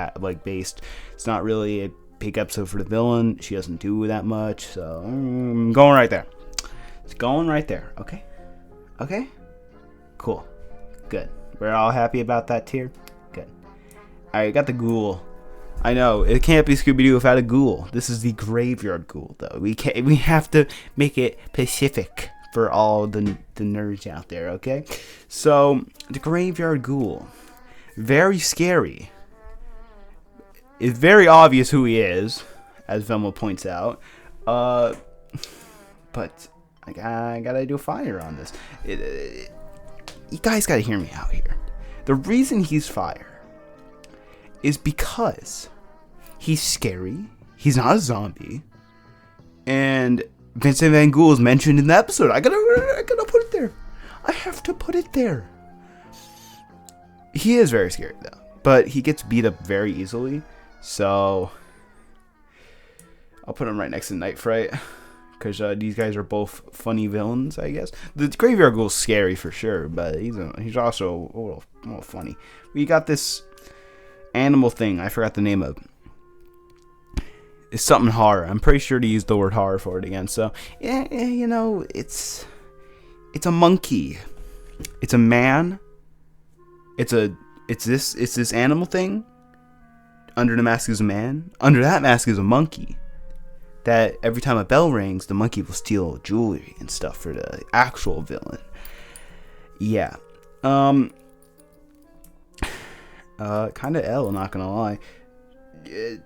Speaker 1: based. It's not really a big episode for the villain. She doesn't do that much, so I'm going right there. It's going right there. Okay, cool, good. We're all happy about that tier. Good. Alright, got the ghoul. I know it can't be Scooby-Doo without a ghoul. This is the graveyard ghoul, though. We have to make it specific for all the nerds out there, okay? So, the graveyard ghoul. Very scary. It's very obvious who he is, as Velma points out. But I gotta do fire on this. You guys gotta hear me out here. The reason he's fire is because he's scary. He's not a zombie. And Vincent Van Ghoul is mentioned in the episode. I gotta put it there. I have to put it there. He is very scary though, but he gets beat up very easily. So I'll put him right next to Nightfright, because these guys are both funny villains, I guess. The graveyard ghoul's scary for sure, but he's also a little funny. We got this animal thing. I forgot the name of. It's something horror. I'm pretty sure to use the word horror for it again. So yeah, you know, it's a monkey. It's a man. It's this animal thing. Under the mask is a man. Under that mask is a monkey. That every time a bell rings, the monkey will steal jewelry and stuff for the actual villain. Yeah. Kind of L, not gonna lie. It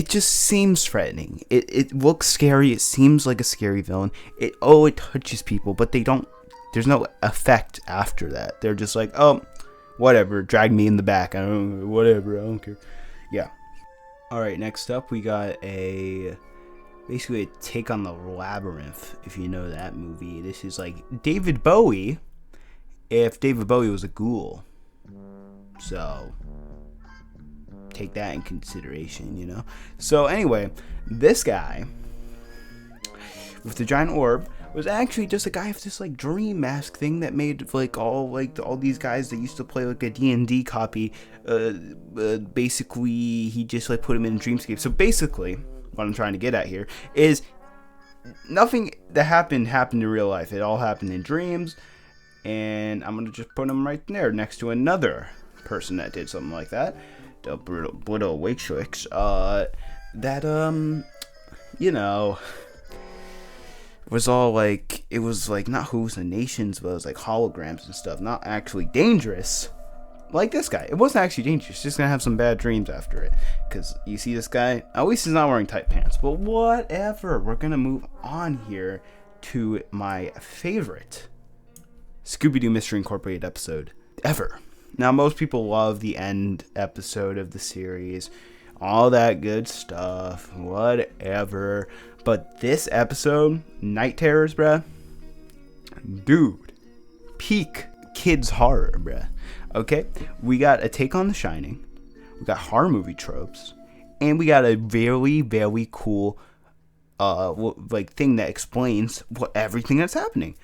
Speaker 1: just seems threatening. It looks scary. It seems like a scary villain. It touches people, but there's no effect after that. They're just like, oh, whatever, drag me in the back. I don't care. Yeah. Alright, next up we got basically a take on the Labyrinth, if you know that movie. This is like David Bowie, if David Bowie was a ghoul. So take that in consideration, you know. So anyway, this guy with the giant orb was actually just a guy with this like dream mask thing that made all these guys that used to play like a D&D copy. Basically, he just like put him in dreamscape. So basically, what I'm trying to get at here is nothing that happened in real life. It all happened in dreams, and I'm gonna just put him right there next to another person that did something like that. The Buddha Wakeshwix. You know, was all like, it was like not hallucinations, but it was like holograms and stuff. Not actually dangerous, like this guy. It wasn't actually dangerous. Just gonna have some bad dreams after it. Cause you see this guy. At least he's not wearing tight pants. But whatever. We're gonna move on here to my favorite Scooby-Doo Mystery Incorporated episode ever. Now, most people love the end episode of the series, all that good stuff, whatever. But this episode, Night Terrors, bruh, dude, peak kids horror, bruh. Okay, we got a take on The Shining, we got horror movie tropes, and we got a very, very cool, thing that explains everything that's happening.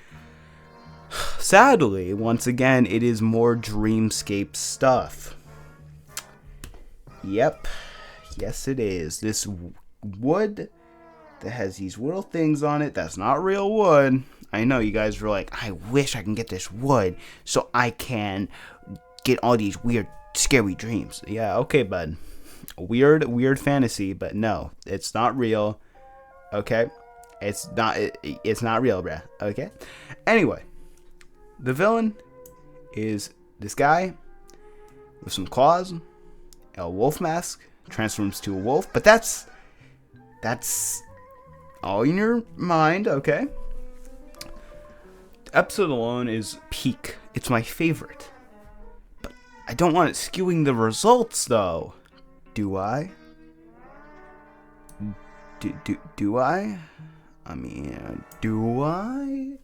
Speaker 1: Sadly, once again, it is more dreamscape stuff. Yep. Yes, it is. This wood that has these little things on it, that's not real wood. I know you guys were like, I wish I can get this wood so I can get all these weird, scary dreams. Yeah, okay, bud. Weird fantasy, but no, it's not real. Okay? It's not real, bruh. Okay? Anyway, the villain is this guy with some claws, a wolf mask, transforms to a wolf, but that's all in your mind, okay? The episode alone is peak. It's my favorite. But I don't want it skewing the results, though. Do I? Do I? I mean, do I?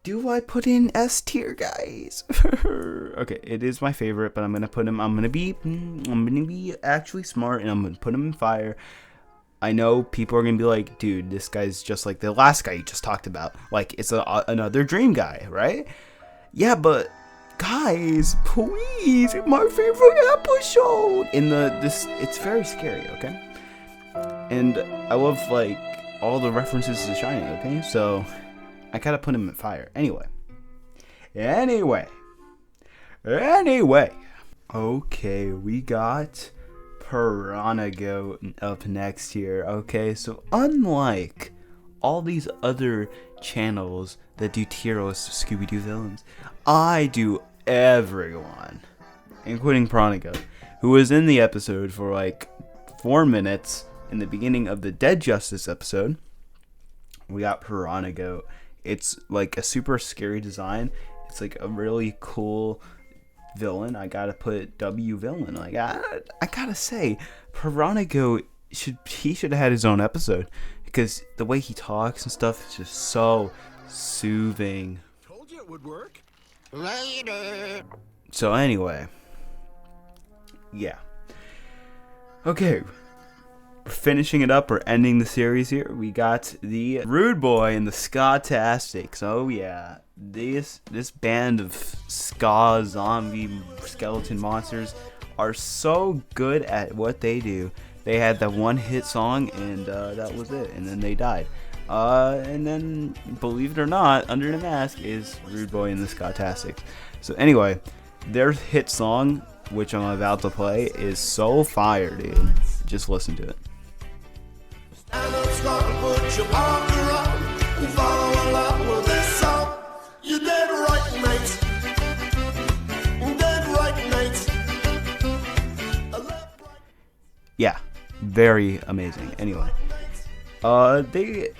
Speaker 1: Do I put in S tier, guys? Okay, it is my favorite, but I'm gonna be actually smart, and I'm gonna put him in fire. I know people are gonna be like, dude, this guy's just like the last guy you just talked about. Like, it's another dream guy, right? Yeah, but guys, please, my favorite episode. It's very scary, okay? And I love like all the references to Shining, okay? So I gotta put him in fire. Anyway. Okay, we got Piranha Goat up next here. Okay, so unlike all these other channels that do tier lists of Scooby-Doo villains, I do everyone, including Piranha Goat, who was in the episode for like 4 minutes in the beginning of the Dead Justice episode. We got Piranha Goat. It's like a super scary design. It's like a really cool villain. I gotta put W villain. Like I gotta say, Piranha Goat should have had his own episode, because the way he talks and stuff is just so soothing.
Speaker 2: Told you it would work. Later.
Speaker 1: So anyway, yeah. Okay. We're finishing it up. We're ending the series here. We got the Rude Boy and the Ska-Tastics. Oh yeah, this band of ska zombie skeleton monsters are so good at what they do. They had that one hit song, and that was it. And then they died. And then, believe it or not, under the mask is Rude Boy and the Ska-Tastics. So anyway, their hit song, which I'm about to play, is so fire, dude. Just listen to it.
Speaker 6: Stand up strong, put your partner on, and follow along with this song. You did right, mate. Dead right, mate.
Speaker 1: Yeah, very amazing. Anyway, they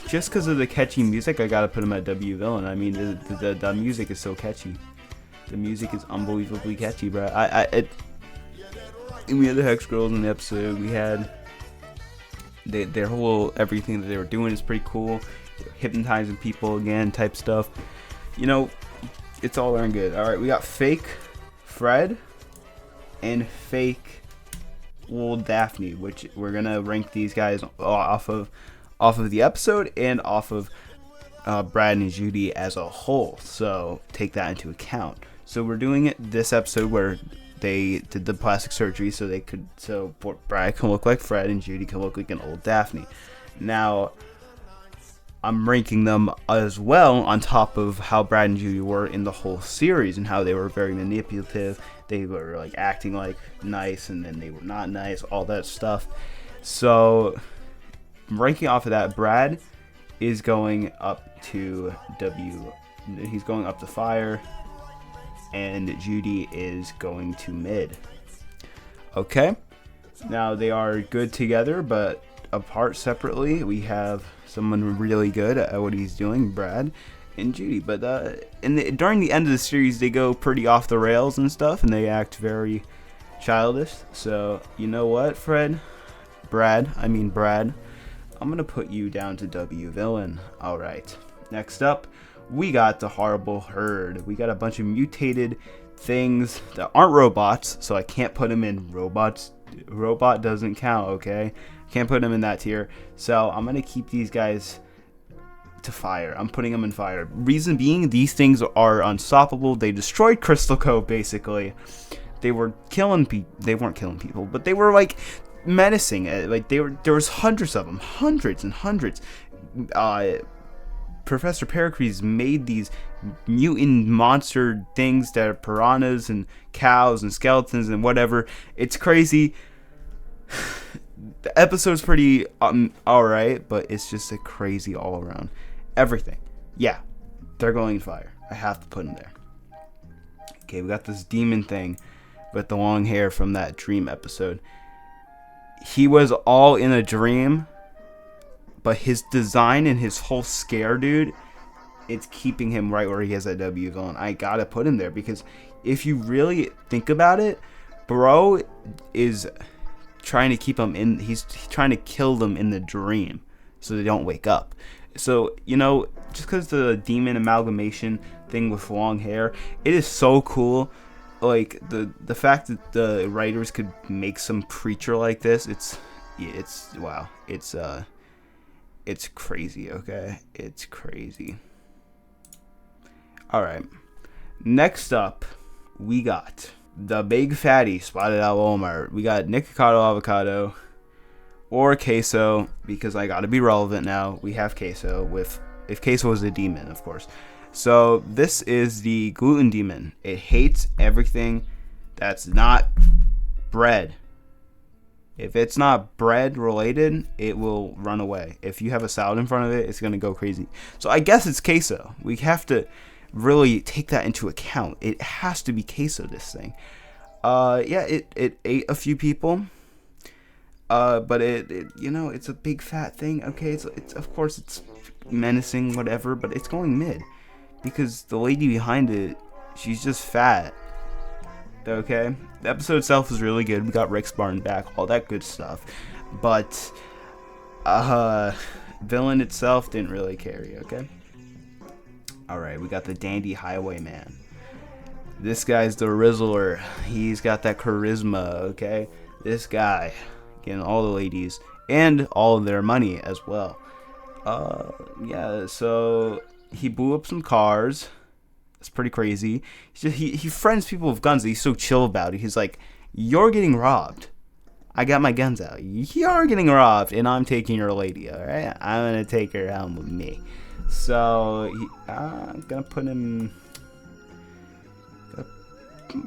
Speaker 1: just because of the catchy music, I gotta put them at W villain. I mean, the music is so catchy. The music is unbelievably catchy, bro. We had the Hex Girls in the episode. We had their whole everything that they were doing is pretty cool. They're hypnotizing people again, type stuff. You know, it's all darn good. All right, we got fake Fred and fake old Daphne, which we're gonna rank these guys off of the episode and off of Brad and Judy as a whole. So take that into account. So we're doing it this episode where they did the plastic surgery so Brad can look like Fred and Judy can look like an old Daphne. Now, I'm ranking them as well on top of how Brad and Judy were in the whole series and how they were very manipulative. They were like acting like nice and then they were not nice, all that stuff. So, ranking off of that, Brad is going up to W. He's going up to fire. And Judy is going to mid. Okay. Now they are good together, but apart separately, we have someone really good at what he's doing, Brad and Judy. But during the end of the series, they go pretty off the rails and stuff, and they act very childish. So you know what, Brad, I'm gonna put you down to W villain. All right. Next up, we got the Horrible Herd. We got a bunch of mutated things that aren't robots, so I can't put them in robots. Robot doesn't count, okay? Can't put them in that tier. So I'm going to keep these guys to fire. I'm putting them in fire. Reason being, these things are unstoppable. They destroyed Crystal Cove, basically. killing people. They weren't killing people, but they were like menacing. Like there was hundreds of them, hundreds and hundreds. Professor Pericles made these mutant monster things that are piranhas and cows and skeletons and whatever. It's crazy. The episode's pretty alright, but it's just a crazy all around. Everything. Yeah, they're going fire. I have to put them there. Okay, we got this demon thing with the long hair from that dream episode. He was all in a dream, but his design and his whole scare, dude, it's keeping him right where he is at W villain. I gotta put him there because if you really think about it, bro is trying to keep him in. He's trying to kill them in the dream so they don't wake up. So, you know, just because the demon amalgamation thing with long hair, it is so cool. Like the fact that the writers could make some creature like this, it's wow. It's crazy, okay? It's crazy. Alright. Next up, we got the big fatty spotted out Walmart. We got Nikocado Avocado or Queso, because I gotta be relevant now. We have Queso if Queso was a demon, of course. So this is the Gluten Demon. It hates everything that's not bread. If it's not bread related, it will run away. If you have a salad in front of it, it's going to go crazy. So I guess it's queso. We have to really take that into account. It has to be queso, this thing. Yeah, it ate a few people. But it you know, it's a big fat thing. Okay, it's of course it's menacing, whatever, but it's going mid. Because the lady behind it, she's just fat. Okay, the episode itself is really good. We got Rick Spartan back, all that good stuff, but villain itself didn't really carry. Okay, all right, we got the Dandy Highwayman. This guy's the Rizzler. He's got that charisma. Okay, this guy getting all the ladies and all of their money as well. Yeah, so he blew up some cars. It's pretty crazy. He friends people with guns. He's so chill about it. He's like, you're getting robbed. I got my guns out. You're getting robbed, and I'm taking your lady. All right, I'm gonna take her home with me. So I'm gonna put him.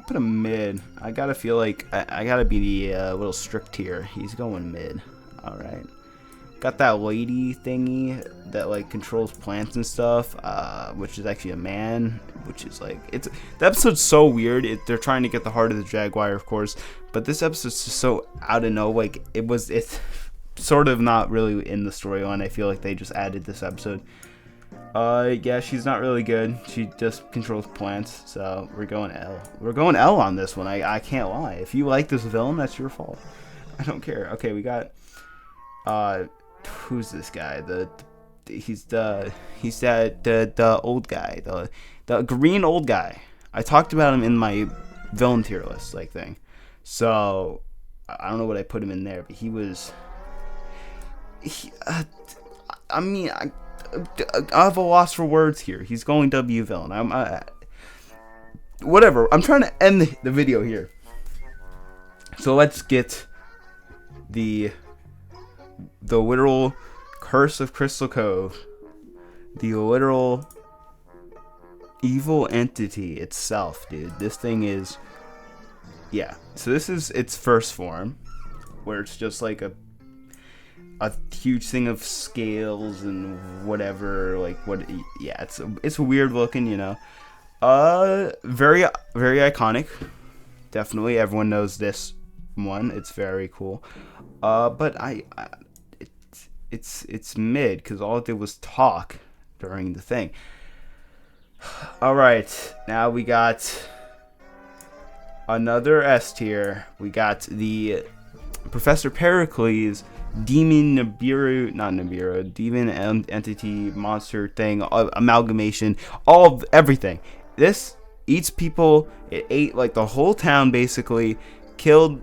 Speaker 1: Put him mid. I gotta feel like I gotta be a little strict here. He's going mid. All right. Got that lady thingy that like controls plants and stuff, which is actually a man, which is like the episode's so weird. They're trying to get the heart of the Jaguar, of course, but this episode's just so out of nowhere. Like it's sort of not really in the storyline. I feel like they just added this episode. Yeah, she's not really good. She just controls plants, so we're going L. We're going L on this one. I can't lie. If you like this villain, that's your fault. I don't care. Okay, we got who's this guy? He's the old guy, the green old guy. I talked about him in my villain tier list like thing. So I don't know what I put him in there, but I have a loss for words here. He's going W villain. Whatever. I'm trying to end the video here. So let's get the literal curse of Crystal Cove. The literal evil entity itself, dude. This thing is, yeah. So this is its first form, where it's just like a huge thing of scales and whatever. Like what? Yeah, it's weird looking, you know. Very very iconic. Definitely, everyone knows this one. It's very cool. But it's mid because all it did was talk during the thing. All right, now we got another S tier. We got the Professor Pericles demon demon entity monster thing, amalgamation, everything. This eats people. It ate like the whole town basically, killed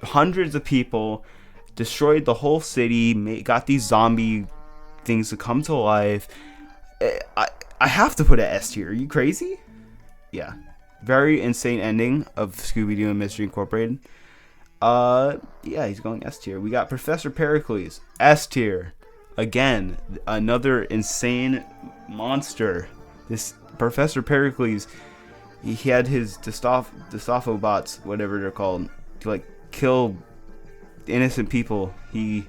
Speaker 1: hundreds of people, destroyed the whole city, got these zombie things to come to life. I have to put an S tier. Are you crazy? Yeah. very insane ending of Scooby-Doo and Mystery Incorporated. Yeah, he's going S tier. We got Professor Pericles, S tier. Again, another insane monster. This Professor Pericles, he had his Dystophobots, whatever they're called, to like kill innocent people. He's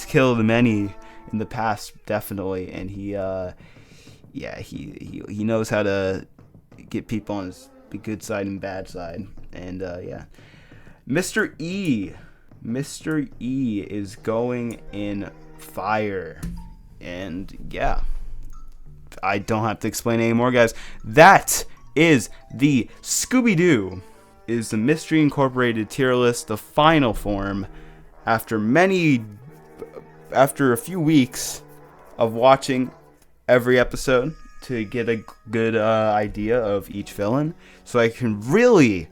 Speaker 1: killed many in the past, definitely, and he knows how to get people on his good side and bad side. And yeah, Mr. E is going in fire, and yeah, I don't have to explain anymore, guys. That is the Scooby-Doo is the Mystery Incorporated tier list, the final form, after a few weeks of watching every episode to get a good idea of each villain, so I can really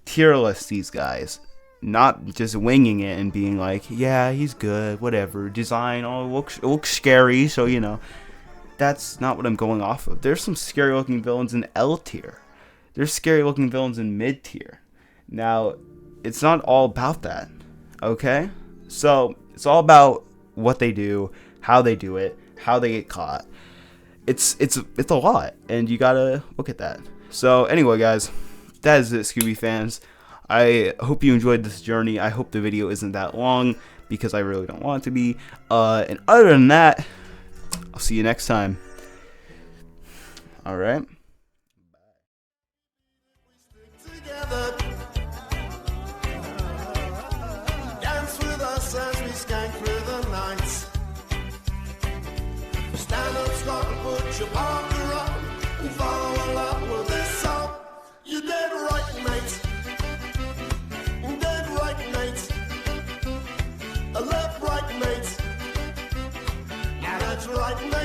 Speaker 1: tier list these guys, not just winging it and being like, yeah, he's good, whatever, design, it looks scary, so you know. That's not what I'm going off of. There's some scary looking villains in L tier. There's scary looking villains in mid tier. Now, it's not all about that, okay? So, it's all about what they do, how they do it, how they get caught. It's a lot, and you gotta look at that. So, anyway, guys, that is it, Scooby fans. I hope you enjoyed this journey. I hope the video isn't that long, because I really don't want it to be. And other than that, I'll see you next time. Alright.
Speaker 6: Dance with us as we skank through the nights. Stand up, Scott, and put your parker on, and follow along with this song. You did right, mate. Dead right, mate. Left, right, mate. Now that's right, mate.